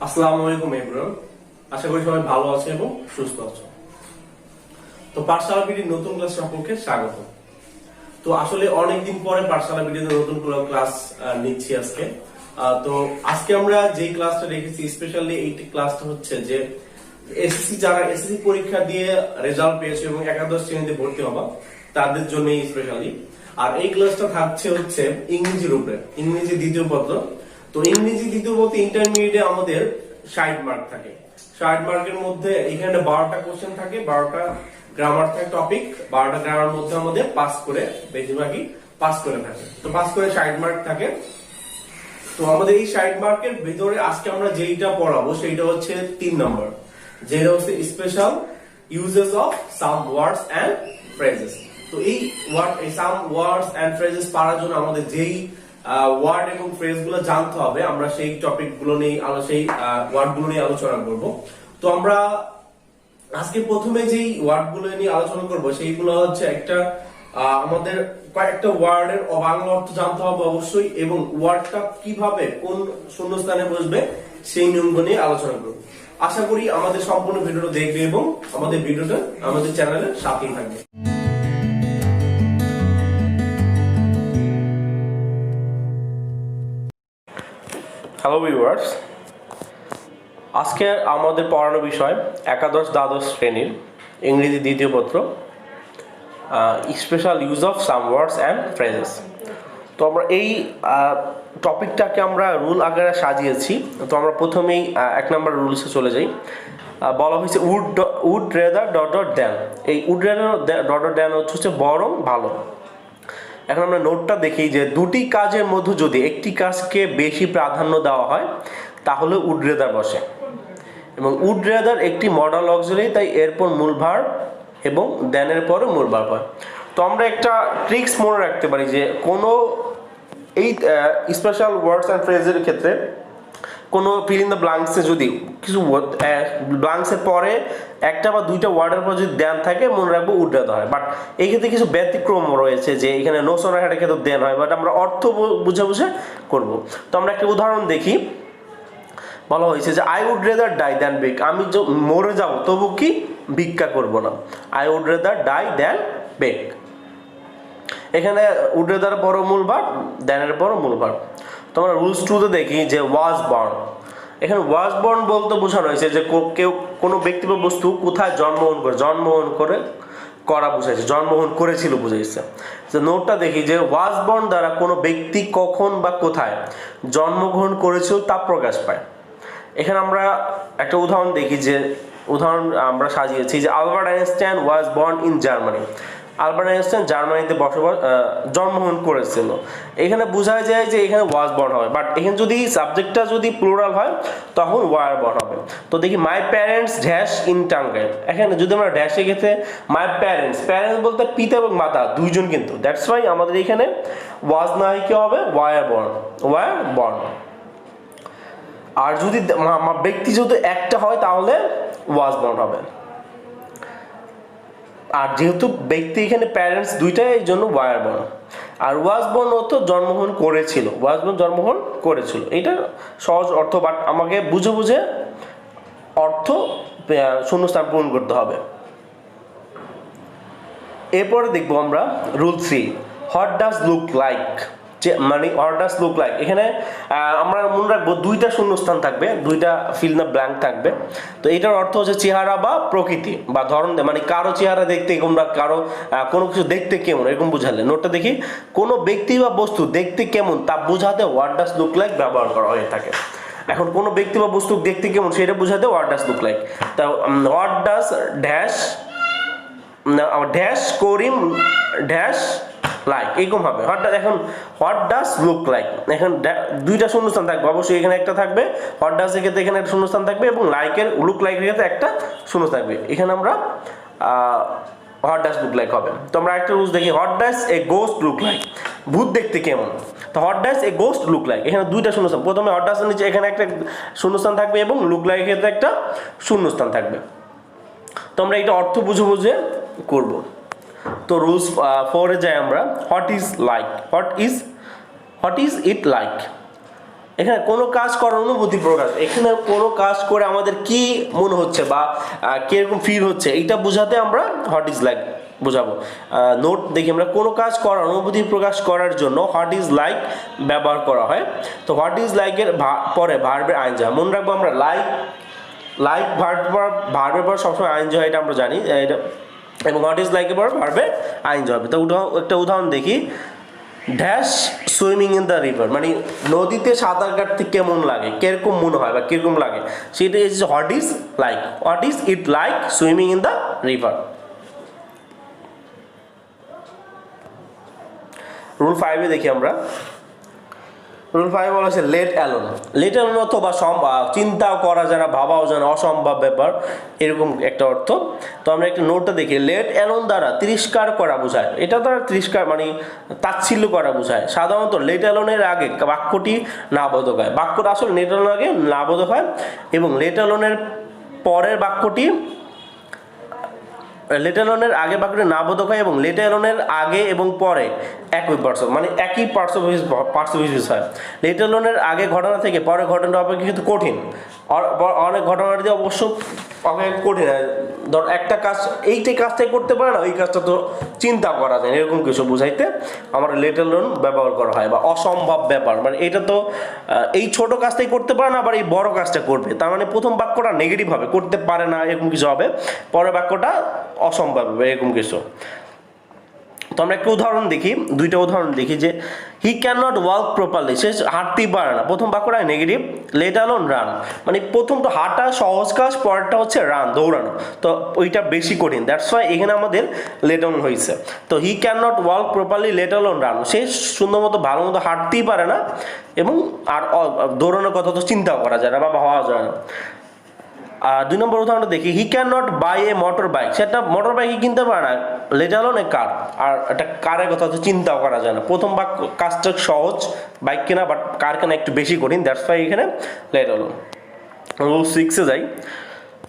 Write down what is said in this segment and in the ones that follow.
আসসালামু আলাইকুম এভরিওয়ান, আশা করি সবাই ভালো আছে এবং সুস্থ আছে। তো পাঠশালা বিডির নতুন ক্লাস সম্পর্কে স্বাগত। তো আসলে অনেকদিন পরে পাঠশালা বিডিতে নতুন ক্লাস নিচ্ছি আজকে। তো আজকে আমরা যেই ক্লাসটা রেখেছি, স্পেশালি এই ক্লাসটা হচ্ছে যে এসএসসি যারা এসএসসি পরীক্ষা দিয়ে রেজাল্ট পেয়েছে এবং একাদশ শ্রেণীতে ভর্তি হবা তাদের জন্য স্পেশালি। আর এই ক্লাসটা থাকছে হচ্ছে ইংরেজির উপরে, ইংরেজি দ্বিতীয় পত্র। তো ইংরেজি দ্বিতীয় পত্র ইন্টারমিডিয়েটে আমাদের 60 মার্ক থাকে। 60 মার্কের মধ্যে এখানে 12টা কোশ্চেন থাকে, 12টা গ্রামার থাকে টপিক, 12টা গ্রামার মধ্যে আমাদের পাস করে বেশিরভাগই পাস করে থাকে। তো পাস করে 60 মার্ক থাকে। তো আমাদের এই 60 মার্কের ভিতরে আজকে আমরা যেইটা পড়াবো সেইটা হচ্ছে 3 নম্বর, যেটা হচ্ছে special usages of some words and phrases. তো এই সাম ওয়ার্ডস এন্ড ফ্রেজেস পড়ার জন্য আমাদের যেই ওয়ার্ড এবং ফ্রেজ গুলো জানতে হবে, আমরা সেই টপিক গুলো নিয়ে সেই ওয়ার্ড গুলো নিয়ে আলোচনা করব। তো আমরা আজকে প্রথমে যেই ওয়ার্ড গুলো নিয়ে আলোচনা করব সেইগুলো হচ্ছে আমাদের কয়েকটা ওয়ার্ডের বাংলা অর্থ জানতে হবে অবশ্যই, এবং ওয়ার্ডটা কিভাবে কোন শূন্যস্থানে বসবে সেই নিয়মগুলো নিয়ে আলোচনা করব। আশা করি আমাদের সম্পূর্ণ ভিডিওটা দেখবে এবং আমাদের ভিডিওটা আমাদের চ্যানেলের সাথেই থাকবে। হ্যালো ভিউয়ার্স, আজকে আমাদের পড়ানো বিষয় একাদশ দ্বাদশ শ্রেণীর ইংরেজি দ্বিতীয় পত্র special use of some words and phrases. তো আমরা এই টপিকটাকে আমরা রুল আকারে সাজিয়েছি। তো আমরা প্রথমেই 1 নম্বর রুলসে চলে যাই। বলা হয়েছে উড রেদার ডট ডট দেন। এই উড রেদার ডট ডট দেন হচ্ছে বরং ভালো। এখন আমরা নোটটা দেখি যে দুটি কাজের মধ্যে যদি একটি কাজকে বেশি প্রাধান্য দেওয়া হয় তাহলে উড রেদার বসে, এবং উড রেদার একটি মডাল অক্সিলারি, তাই এরপর মূল ভার্ব এবং দেনের পরে মূল ভার্ব হয়। তো আমরা একটা ট্রিক্স মনে রাখতে পারি যে কোনো এই স্পেশাল ওয়ার্ডস অ্যান্ড ফ্রেজের ক্ষেত্রে কোনো ফিল ইন দ্য ব্ল্যাঙ্কসে যদি কিছু ব্ল্যাঙ্কসের পরে একটা বা দুইটা ওয়ার্ডের পর যদি দেন থাকে মনে রাখবো উড রেদার হয়। বাট এই ক্ষেত্রে কিছু ব্যতিক্রম রয়েছে, যে এখানে নোশন রাখার ক্ষেত্রে দেন হয়, বাট আমরা অর্থ বুঝে বুঝে করবো। তো আমরা একটা উদাহরণ দেখি। বলা হয়েছে যে I would rather die than beg. আমি মরে যাব তবু কি ভিক্ষা করব না। I would rather die than beg. এখানে উড রেদার বড় মূল ভার্ব, দ্যানের বড় মূল ভার্ব। তো আমরা রুলস 2-তে দেখি যে ওয়াজ বর্ন। এখানে ওয়াজ বর্ন বলতে বোঝানো হয়েছে যে কেউ কোনো ব্যক্তি বা বস্তু কোথায় জন্মগ্রহণ করে করা বুঝাইছে, জন্মগ্রহণ করেছিল বুঝাইছে। যে নোটটা দেখি যে ওয়াজ বর্ন দ্বারা কোনো ব্যক্তি কখন বা কোথায় জন্মগ্রহণ করেছিল তা প্রকাশ পায়। এখানে আমরা একটা উদাহরণ দেখি, যে উদাহরণ আমরা সাজিয়েছি যে Albert Einstein was born in Germany. Albert Einstein জার্মানিতে জন্মগ্রহণ করেছিল। এখানে বোঝা যায় যে এখানে ওয়াজ বর্ন হবে, বাট এখানে যদি সাবজেক্টটা যদি প্লুরাল হয় তখন ওয়ার বর্ন হবে। তো দেখি my parents dash in Tangail. এখানে যদি আমরা ড্যাশে গেছে মাই প্যারেন্টস বলতে পিতা এবং মাতা দুইজন, কিন্তু দ্যাটস ওয়াই আমাদের এখানে ওয়াজ না হয় কি হবে ওয়ার বর্ন। আর যদি ব্যক্তি যেহেতু একটা হয় তাহলে ওয়াজ বর্ন হবে। আর যেহেতু ব্যক্তি এখানে প্যারেন্টস দুইটাই, এই জন্য ওয়ার বর্ন। আর ওয়াজ বর্ন অর্থ জন্মগ্রহণ করেছিল। এটা সহজ অর্থ, বাট আমাকে বুঝে বুঝে অর্থ শূন্যস্থান পূরণ করতে হবে। এরপরে দেখবো আমরা rule 3, what does look like. মানে হোয়াট ডাজ লুক লাইক, এখানে আমরা মনে রাখবো দুইটা শূন্যস্থান থাকবে, দুইটা ফিল না ব্ল্যাঙ্ক থাকবে। তো এটার অর্থ হচ্ছে চেহারা বা প্রকৃতি বা ধরন, মানে কারো চেহারা দেখতে কিংবা কারো কোনো কিছু দেখতে কেমন এরকম বুঝালে। নোটটা দেখি, কোনো ব্যক্তি বা বস্তু দেখতে কেমন তা বোঝাতে হোয়াট ডাজ লুক লাইক ব্যবহার করা হয়ে থাকে। এখন কোনো ব্যক্তি বা বস্তু দেখতে কেমন সেটা বোঝাতে হোয়াট ডাজ লুক লাইক। তা what does dash Karim dash like এরকম হবে। এখন হোয়াট ডাজ লুক লাইক, এখন দুইটা শূন্যস্থান থাকবে অবশ্যই, এখানে একটা থাকবে হোয়াট ডাজ এর ক্ষেত্রে এখানে একটা শূন্যস্থান থাকবে, এবং লাইকের লুক লাইকের ক্ষেত্রে একটা শূন্য থাকবে। এখানে আমরা হোয়াট ডাজ লুক লাইক হবে। তো আমরা একটা রুলস দেখি, what does a ghost look like. ভূত দেখতে কেমন। তো what does a ghost look like, এখানে দুইটা শূন্যস্থান, প্রথমে হোয়াট ডাজ নিচে এখানে একটা শূন্যস্থান থাকবে এবং লুক লাইকের ক্ষেত্রে একটা শূন্যস্থান থাকবে। তো আমরা এটা অর্থ বুঝে বুঝে করব। তো রুলস 4-এ যাই আমরা, হোয়াট ইজ ইট লাইক। এখানে কোনো কাজ করার অনুভূতি প্রকাশ, এখানে কোনো কাজ করে আমাদের কি মনে হচ্ছে বা কিরকম ফিল হচ্ছে এইটা বোঝাতে আমরা হোয়াট ইজ লাইক বোঝাবো। নোট দেখি আমরা, কোনো কাজ করার অনুভূতি প্রকাশ করার জন্য হোয়াট ইজ লাইক ব্যবহার করা হয়। তো হোয়াট ইজ লাইকের পরে ভার্বের আইনজা, মনে রাখবো আমরা লাইক ভার্বের পর সবসময় আইনজা হয়, এটা আমরা জানি এটা, এবং হোয়াট ইজ লাইকের পর ভার্বের আইনজা হবে। তো একটা উদাহরণ দেখি, dash swimming in the river, মানে নদীতে সাঁতার কাটতে কেমন লাগে, কিরকম মনে হয় বা কিরকম লাগে, সেটা is what is like, what is it like swimming in the river. Rule 5 দেখি আমরা, রুল 5 বলা হচ্ছে লেট অ্যালোন। লেট অ্যালোন অথবা চিন্তাও করা যায় না, ভাবাও যায় না, অসম্ভব ব্যাপার, এরকম একটা অর্থ। তো আমরা একটা নোটটা দেখি, লেট অ্যালোন দ্বারা তিরস্কার করা বোঝায়, এটা দ্বারা তিরস্কার মানে তাচ্ছিল্য করা বোঝায়। সাধারণত লেট অ্যালোনের আগে বাক্যটি নাবোধক হয়, বাক্যটা আসলে লেট অ্যালোনের আগে নাবোধক হয়, এবং লেট অ্যালোনের পরের বাক্যটি লেট অ্যালোনের আগে বাক্যটি নাবোধক হয়, এবং লেট অ্যালোনের আগে এবং পরে একই পার্টস, মানে একই পার্টস অফ হয়। লেট অ্যালোনের আগে ঘটনা থেকে পরে ঘটনাটা অপেক্ষাকৃত কঠিন, অনেক ঘটনাটি অবশ্য কঠিন। ধর একটা কাজ এইটাই কাজটাই করতে পারে না, ওই কাজটা তো চিন্তা করা যায়, এরকম কিছু বুঝাইতে আমরা লেট অ্যালোন ব্যবহার করা হয়। বা অসম্ভব ব্যাপার, মানে এটা তো এই ছোট কাজটাই করতে পারে না, আবার এই বড় কাজটা করবে, তার মানে প্রথম বাক্যটা নেগেটিভ হবে, করতে পারে না এরকম কিছু হবে, পরের বাক্যটা অসম্ভব হবে, এরকম কিছু। তো আমরা একটা উদাহরণ দেখি, দুইটা উদাহরণ দেখি, যে he can not walk properly, সে হাঁটতেই পারে না, প্রথম বাক্যটা নেগেটিভ, লেট অ্যালোন রান, মানে প্রথমটা হাঁটা সহজ কাজ, পরেরটা হচ্ছে রান দৌড়ানো, তো ওইটা বেশি কঠিন, দ্যাটস ওয়াই এখানে আমাদের লেট অ্যালোন হয়েছে। তো he can not walk properly let alone run, সে সুন্দর মতো ভালো মতো হাঁটতেই পারে না, এবং আর দৌড়ানোর কথা তো চিন্তাও করা যায় না বা ভাবা যায় না। আর 2 নম্বর উদাহরণটা দেখি, he can not buy a motor bike, সেটা মোটর বাইকই কিনতে পারে না, লেট অ্যালোন এ কার, আর একটা কারের কথা তো চিন্তাও করা যায় না, প্রথম বাক্য কাজটা সহজ বাইক কেনা, বাট কার কেনা একটু বেশি কঠিন, দ্যাটস ওয়াই এখানে লেট অ্যালোন। রুল 6 যাই,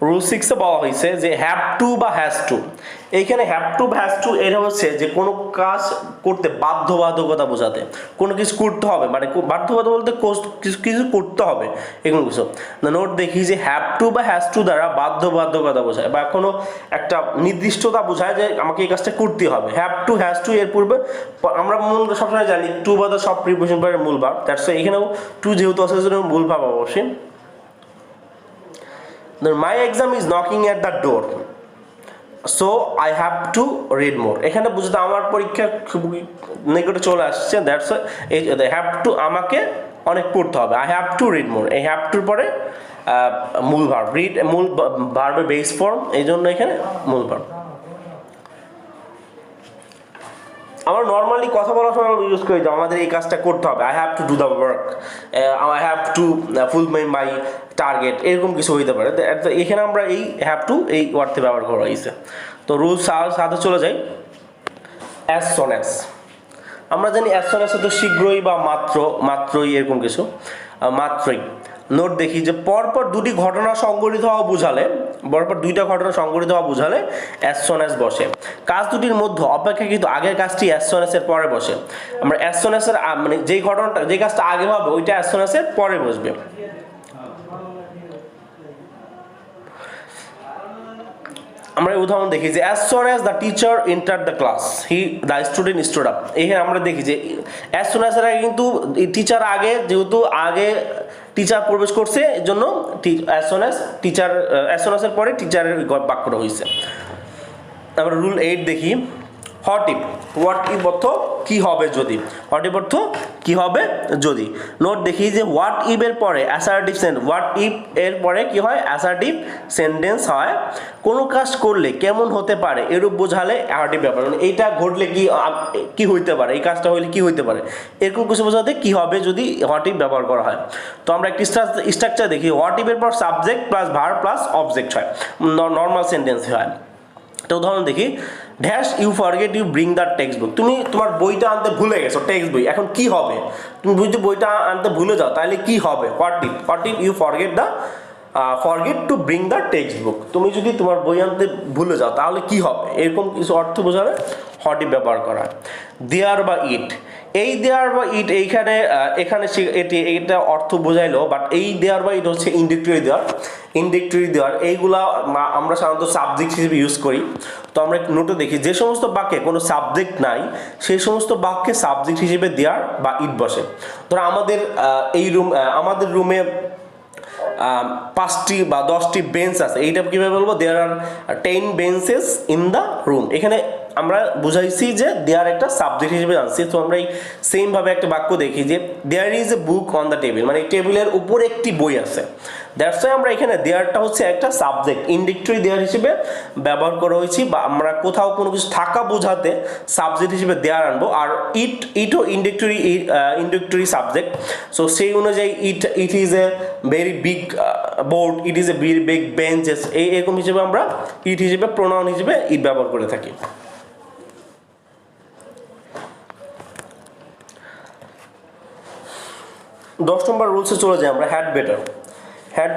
রুল 6 বলা হয়েছে যে হ্যাভ টু বা হ্যাজ টু, এইখানে হ্যাভ টু বা হ্যাজ টু এটা হচ্ছে যে কোনো কাজ করতে বাধ্যবাধকতা বোঝাতে, কোনো কিছু করতে হবে, মানে বাধ্যবাধকতা বলতে কিছু করতে হবে, এগুলো কিছু। নোট দেখি যে হ্যাভ টু বা হ্যাজ টু দ্বারা বাধ্যবাধকতা বোঝায় বা কোনো একটা নির্দিষ্টতা বোঝায় যে আমাকে এই কাজটা করতে হবে। হ্যাভ টু হ্যাজ টু এর পূর্বে আমরা মূল সবসময় জানি টু বাদে সব প্রিপোজিশন পরে মূল ভার্ব, দ্যাটস ওয়াই এখানেও টু যেহেতু আছে সেজন্য মূল ভার্ব অবশ্যই। My exam is knocking at the door, so I have to read more, এখানে বুঝতে আমার পরীক্ষা খুবই নিকটে চলে আসছে, দ্যাটস ওয়াই হ্যাভ টু আমাকে অনেক পড়তে হবে, I have to read more, এই হ্যাভ টুর পরে মূল ভার্ব, রিড মূল ভার্বের বেস ফর্ম, এই জন্য এখানে মূল ভার্ব। আমরা নর্মালি কথা বলার সময় ইউজ করি যে আমাদের এই কাজটা করতে হবে, I have to do the work, I have to fulfil my target, এরকম কিছু হইতে পারে। এখানে আমরা এই হ্যাভ টু এই ওয়ার্ডটি ব্যবহার করা হয়েছে। তো রুল 7 চলে যাই, অ্যাজ সুন অ্যাজ। আমরা জানি অ্যাজ সুন অ্যাজ তো শীঘ্রই বা মাত্রই এরকম কিছু, মাত্রই। নোট দেখি যে পরপর দুটি ঘটনা সংঘটিত হওয়া বোঝালে, পরপর দুইটা ঘটনা সংঘটিত হওয়া বোঝালে অ্যাজ সুন অ্যাজ বসে। কাজ দুটির মধ্যে অপেক্ষাকৃত আগের কাজটি অ্যাজ সুন অ্যাজ এর পরে বসে। আমরা অ্যাজ সুন অ্যাজ এর মানে যেই ঘটনাটা যে কাজটা আগে হবে ওইটা অ্যাজ সুন অ্যাজ এর পরে বসবে। আমরা উদাহরণ দেখি যে as soon as the teacher entered the class the student stood up, এখানে আমরা দেখি যে as soon as এর আগে কিন্তু টিচার আগে, যেহেতু আগে টিচার প্রবেশ করছে এর জন্য as soon as এর পরে টিচারের বাক্যটা হয়েছে। আমরা রুল 8 দেখি, হোয়াট ইফ অর্থ কি হবে যদি, হোয়াট ইফ অর্থ কি হবে যদি। নোট দেখি যে হোয়াট ইফ এর পরে অ্যাসার্টিভ সেন্টেন্স, হোয়াট ইফ এর পরে কি হয় অ্যাসার্টিভ সেন্টেন্স হয়। কোনো কাজ করলে কেমন হতে পারে এরূপ বোঝালে অ্যাসার্টিভ ব্যাপার, মানে এইটা ঘটলে কি হইতে পারে, এই কাজটা হইলে কি হইতে পারে এরকম কিছু বোঝাতে কি হবে যদি হোয়াট ইফ ব্যবহার করা হয়। তো আমরা একটি স্ট্রাকচার দেখি, হোয়াট ইফ এর পর subject plus verb plus object হয়, নর্মাল সেন্টেন্স হয়। একটা উদাহরণ দেখি, dash you forget you bring the text book, তুমি তোমার বইটা আনতে ভুলে গেছো, টেক্সট বই, এখন কি হবে, তুমি যদি বইটা আনতে ভুলে যাও তাহলে কি হবে, what if you forget the forget to bring the text book, তুমি যদি তোমার বই আনতে ভুলে যাও তাহলে কি হবে, এরকম কিছু অর্থ বোঝালে হটই ব্যবহার করা। দেয়ার বা ইট, এই দেয়ার বা ইট এইখানে এখানে এটা অর্থ বোঝাইলো, বাট এই দেয়ার বা ইট হচ্ছে ইন্ডেক্টরি দেওয়ার এইগুলা আমরা সাধারণত সাবজেক্ট হিসেবে ইউজ করি। তো আমরা নোটে দেখি যে সমস্ত বাক্যে কোনো সাবজেক্ট নাই সেই সমস্ত বাক্যে সাবজেক্ট হিসেবে দেয়ার বা ইট বসে। ধরো আমাদের রুমে 5টি বা 10টি বেঞ্চ আছে, এইটা কিভাবে বলবো, দেয়ার আর 10 বেঞ্চেস ইন দ্য রুম, এখানে আমরা বুঝাইছি যে দেয়ার একটা সাবজেক্ট হিসেবে আনছি। তো আমরা এই সেম ভাবে একটা বাক্য দেখি যে there is a book on the table, মানে টেবিলের উপর একটি বই আছে। দ্যাটস ওয়াই আমরা এখানে দেয়ারটা হচ্ছে একটা সাবজেক্ট, ইন্ডেক্টরি দেয়ার হিসেবে ব্যবহার করা হয়েছি, বা আমরা কোথাও কোনো কিছু থাকা বোঝাতে সাবজেক্ট হিসেবে দেয়ার আনবো। আর ইটও ইন্ডেক্টরি সাবজেক্ট। সো সেই অনুযায়ী it is a very big board, it is a very big benches, এরকম হিসেবে আমরা ইট হিসেবে প্রোনাউন হিসেবে ইট ব্যবহার করে থাকি। 10 নম্বর রুলসে চলে যাই আমরা। হ্যাড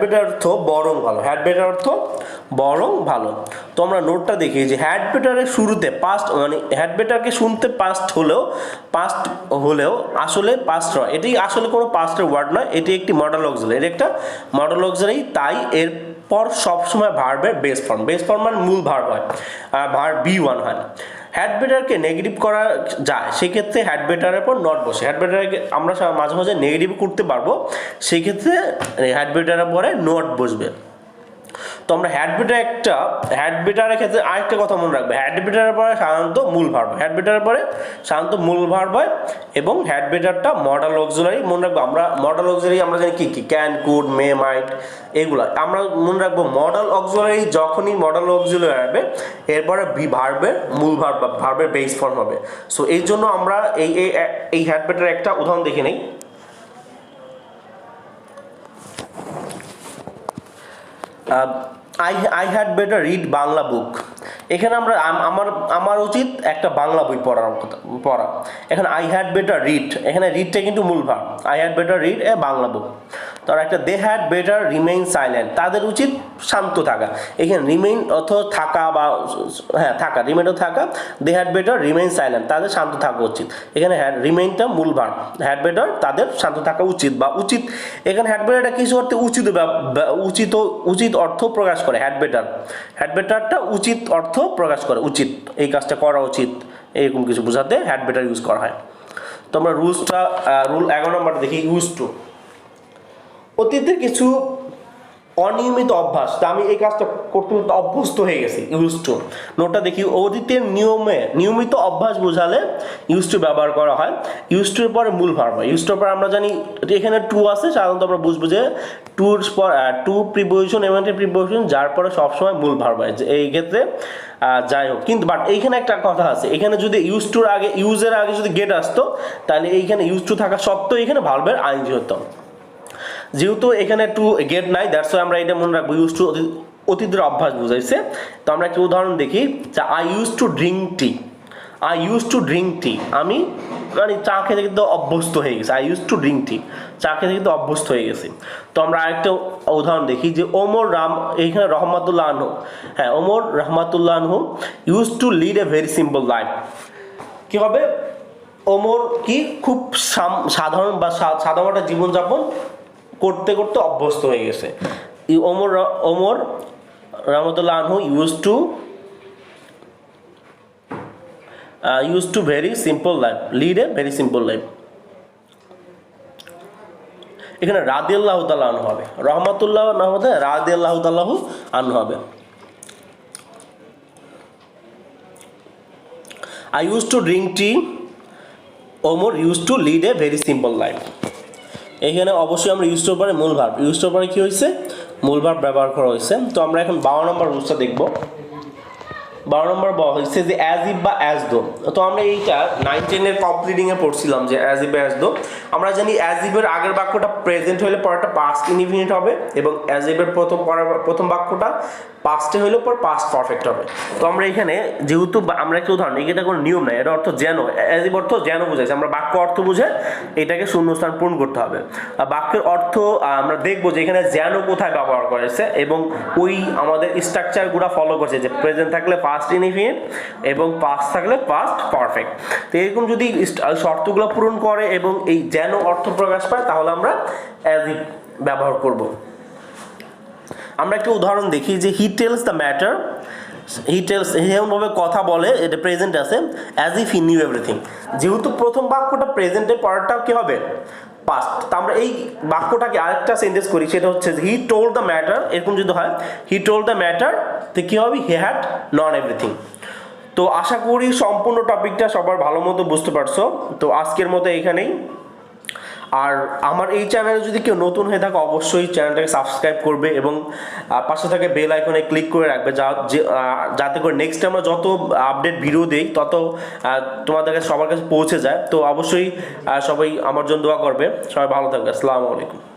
বেটার অর্থ বরং ভালো, হ্যাড বেটার অর্থ বরং ভালো। তো আমরা নোটটা দেখি যে হ্যাড বেটারের শুরুতে পাস্ট, মানে হ্যাড বেটারকে শুনতে পাস্ট হলেও আসলে পাস্ট নয়, এটি আসলে কোনো পাস্টের ওয়ার্ড নয়, এটি একটি মডেল অক্সিলারি, এটি একটা মডেল অক্সিলারি, তাই এরপর সবসময় ভার্বের বেস ফর্ম মানে মূল ভার্ব হয়, ভার্ব B1 হয়। হ্যাড বেটারকে নেগেটিভ করা যায়, সেক্ষেত্রে হ্যাড বেটারের পর নট বসে। হ্যাড বেটারকে আমরা মাঝে মাঝে নেগেটিভ করতে পারবো, সেক্ষেত্রে হ্যাড বেটারের পরে নট বসবে। তো আমরা হ্যাড বেটারের ক্ষেত্রে আরেকটা কথা মনে রাখবে, হ্যাড বেটারের পরে সাধারণত মূল ভার্ব হয়, এবং হ্যাড বেটারটা মডেল অক্সিলারি মনে রাখবো। আমরা মডেল অক্সিলারি আমরা জানি কি ক্যান, কুড, মে, মাইট, এগুলো আমরা মনে রাখবো। মডেল অক্সিলারি যখনই মডেল অক্সিলারি আসবে এরপরে ভার্বের মূল ভার্ব বা ভার্বের বেস ফর্ম হবে। সো এই জন্য আমরা এই হ্যাড বেটার একটা উদাহরণ দেখে নেই। I had better read Bangla বুক। এখানে আমার উচিত একটা বাংলা বই পড়া। এখানে I had better read, এখানে রিডটা কিন্তু মূল verb. I had better read এ বাংলা বুক। তার একটা they had better remain silent, তাদের উচিত শান্ত থাকা। এখানে রিমেইন অর্থ থাকা বা থাকা, রিমেইনও থাকা। they had better remain silent, তাদের শান্ত থাকা উচিত। এখানে রিমেইনটা মূল ভার্ব, had better তাদের শান্ত থাকা উচিত বা উচিত। এখানে had betterটা কিছু অর্থে উচিত অর্থ প্রকাশ করে। হ্যাড বেটারটা উচিত অর্থ প্রকাশ করে, উচিত, এই কাজটা করা উচিত, এরকম কিছু বোঝাতে হ্যাড বেটার ইউজ করা হয়। তো আমরা রুল 11 নম্বর দেখি, ইউজ টু। অতীতের কিছু অনিয়মিত অভ্যাস, তা আমি এই কাজটা করতে অভ্যস্ত হয়ে গেছি, ইউজ টু। নোটটা দেখি, অতীতের নিয়মিত অভ্যাস বোঝালে ইউজ টু ব্যবহার করা হয়। ইউজ টু এর পরে মূল ভার্ব হয়। ইউজ টু এর পর আমরা জানি এখানে টু আছে, সাধারণত আমরা বুঝবো যে টু প্রিপোজিশন এবং প্রিপোজিশন যার পরে সবসময় মূল ভার্ব হয়, এই ক্ষেত্রে যাই হোক। কিন্তু বাট এইখানে একটা কথা আছে, এখানে যদি ইউজের আগে যদি গেট আসতো তাহলে এইখানে ইউজ টু থাকা সত্ত্বেও এখানে ভার্বের আইনজি হতো। যেহেতু এখানে টু গেট নাই, দ্যাটস ওয়াই আমরা এটা মনে রাখবো, ইউজ টু অতীতের অভ্যাস বুঝাইছে। তো আমরা একটা উদাহরণ দেখি যে I used to drink tea, আমি মানে চা খেতে কিন্তু অভ্যস্ত হয়ে গেছি। I used to drink tea, চা খেতে কিন্তু অভ্যস্ত হয়ে গেছি। তো আমরা আরেকটা উদাহরণ দেখি যে এইখানে রহমাতুল্লাহ আনহু used to lead a very simple life। কি হবে, ওমর কি খুব সাধারণ একটা জীবনযাপন করতে করতে অভ্যস্ত হয়ে গেছে। ওমর রহমাতুল্লাহ আনহু used to very simple life, lead a very simple life। এখানে রাদিয়াল্লাহু তাআলা আনহু হবে, রহমাতুল্লাহ না হবে রাদিয়াল্লাহু তাআলা আনহু হবে। I used to drink tea, Omar used to lead a very simple life। এখানে অবশ্যই আমরা ইউজ টু পরে মূল ভার্ব, ইউজ টু পরে কি হয়েছে, মূল ভার্ব ব্যবহার করা হয়েছে। তো আমরা এখন 12 নম্বর রুলসটা দেখব। 12 নম্বর বলা হয়েছে যে অ্যাজ ইফ বা অ্যাজ দো। তো আমরা এইটা 9-10 কমপ্লিটিং এ পড়ছিলাম যে অ্যাজ ইফ বা অ্যাজ দো। আমরা জানি অ্যাজ ইফ এর আগের বাক্যটা প্রেজেন্ট হলে পরেরটা পাস্ট ইনডিফিনিট হবে, এবং অ্যাজ ইফ এর প্রথম বাক্যটা পাস্টে হইলে পর পাস্ট পারফেক্ট হবে। তো আমরা এখানে যেহেতু আমরা একটা উদাহরণ, এটা কোনো নিয়ম নাই, এটা অর্থ যেন, অ্যাজ ইফ অর্থ যেন বুঝাইছে, আমরা বাক্য অর্থ বুঝে এটাকে শূন্যস্থান পূরণ করতে হবে। বাক্যের অর্থ আমরা দেখবো যে এখানে যেন কোথায় ব্যবহার করেছে এবং ওই আমাদের স্ট্রাকচারগুলো ফলো করছে, যে প্রেজেন্ট থাকলে পাস্ট ইনডিফিনিট এবং পাস্ট থাকলে পাস্ট পারফেক্ট। তো এরকম যদি শর্তগুলো পূরণ করে এবং এই যেন অর্থ প্রকাশ পায় তাহলে আমরা অ্যাজ ইফ ব্যবহার করব। আমরা একটা উদাহরণ দেখি যে he tells the matter, he tells এরকমভাবে কথা বলে, এটা প্রেজেন্ট আছে, as if he knew everything. যেহেতু প্রথম বাক্যটা প্রেজেন্টে, পরেরটাও কি হবে পাস্ট। তো আমরা এই বাক্যটাকে আরেকটা সেন্টেন্স করি, সেটা হচ্ছে হি টোল্ড দ্য ম্যাটার, এরকম যদি হয় হি টোল্ড দ্য ম্যাটার, তো কী হবে হি হ্যাড নন এভরিথিং। তো আশা করি সম্পূর্ণ টপিকটা সবার ভালো মতো বুঝতে পারছো। তো আজকের মতো এইখানেই। আর আমার এই চ্যানেলে যদি কেউ নতুন হয়ে থাকে অবশ্যই চ্যানেলটাকে সাবস্ক্রাইব করবে এবং পাশে থাকে বেল আইকনে ক্লিক করে রাখবে, যাতে করে নেক্সট আমরা যত আপডেট ভিডিও দিই তত তোমাদের কাছে সবার কাছে পৌঁছে যায়। তো অবশ্যই সবাই আমার জন্য দোয়া করবে। সবাই ভালো থাকবে। আসসালামু আলাইকুম।